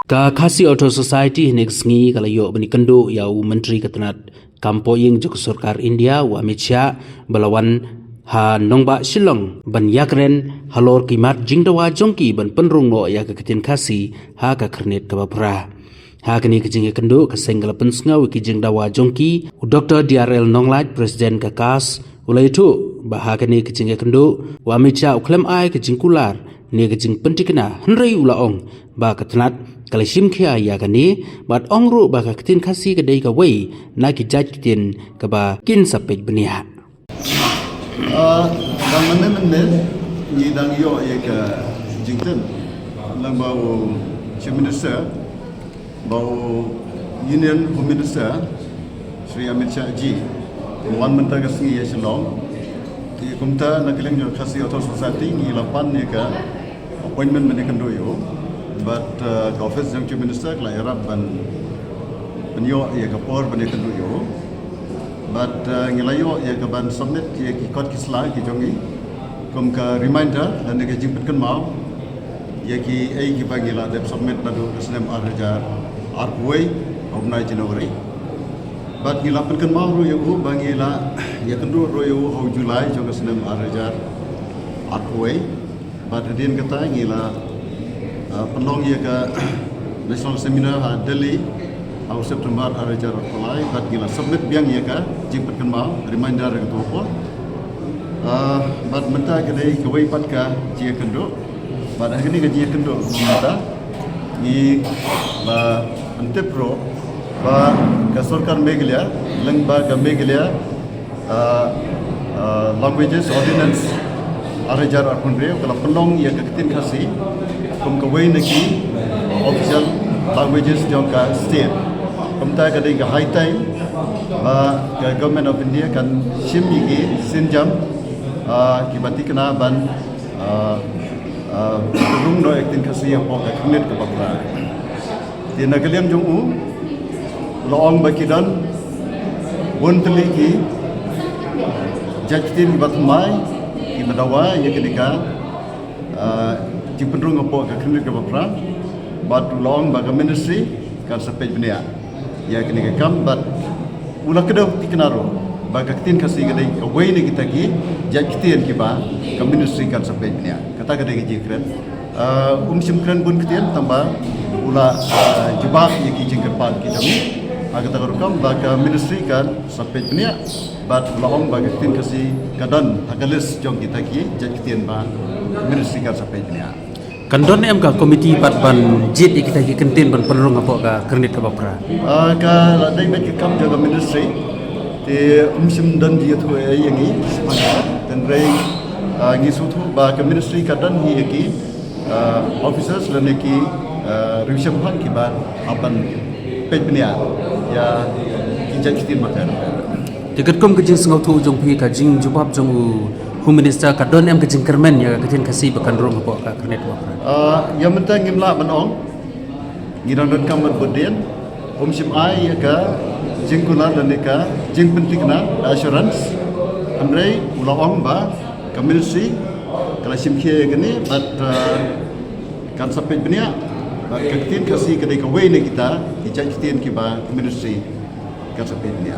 Ka khasi auto society next ngi kala yo bani kando ya menteri katanat kampo yeng jok sarkar India wa Amit Shah balawan ha nongba Shillong ban yakren halor kimat jingdawa jongki ban penrung no ya katin khasi ha ka kernet ka bapra ha kini kijing kando ka senggala pensnga wiki jingdawa jongki Dr. DRL Nonglaj presiden ka kas ulai tu bah kini kijing kando wa Amit Shah uklem ai kijing kular ni kijing pentikna henrei ulaong ba katanat kalashim kia ya gani bat ongru ba ka kitin khasi ka dei ka wei na ki jaj kitin ka ba kin sapej benia dang men ni dang yo ye ka jingten lang bau chief minister bau union home minister Sri Amit Shah ji wan mentah ka singi ya Shillong ti kumta na keleng yo khasi auto society ni lapan ye ka appointment men kan do yo but office yang chief minister kala Arab ban penyo ya kapor ban kan do yo but ngilayo ya ka ban submit ya ki kot ki slide ki jongi kum ka reminder dan ke jimpet kan mau ya ki ai ki bagila de submit na do snem arjar arway of 9 January but ngila kan mau ro yo bangila ya kan do ro yo ho July jo ka snem arjar arway but din kata ngila penong ya ke national seminar Delhi awal September arajar mulai bat gila submit biang ya ke jimpet kenmal reminder ke tu bat mentah ke dei ke wei pat ka jia kendo bat hari ni ke jia kendo mata ni ba ante pro ba ke sarkar meglia leng ba ke meglia languages ordinance arajar akunre kalau penong ya ke ketin khasi kum kawai naki official languages jong ka state kumta ka dei ka high time ba ka government of India kan shimmi ki sinjam ki bati kana ban rung no ektin khasi ya po ka knet ka bakra ti nagalem jong u loong ba kidan wontli ki jajtin ki batmai ki madawa ya kedika di penrung apa ke klinik ke bapra batu long baga ministry kan sampai benia ya kini ke kam bat ulah kedah tikenaro baga kitin kasih kedai away ni kita ki jak kitin ki ba ke ministry kan sampai benia kata kedai ki jikren simkren bun kitin tambah ulah jebak ye ki jingkerpan ki jami aga ta kam baga ministry kan sampai benia bat long baga kitin kasih kadan hagalis jong kita ki jak kitin ba ministry kan sampai benia kandon em ka komiti pat ban jit ikita ki kentin ban penrung apa ka kernit ka bapra ka dai bet ki kam jaga ministry te sim dan dia thu yangi dan rei ngi su thu ba ka ministry ka dan hi ki officers lan ki revision han ki ban apan pet benia ya ki jakitin makan tiket kom ke jing sngau thu jong phi ka jing jubab jong Home Minister kadon em kejing kermen ya ketin kasih bekan rong apa ka kernet wapra yang mentang ngimla manong ngirang dan kamar berdien sim ai ya ka jing kula dan ka jing pentingna assurance amrei ulawang ba ka ministry kala sim khie gani but kan sampai benia ketin kasih kedai ka wei ni kita ijak kitin ki ba ministry kan sampai benia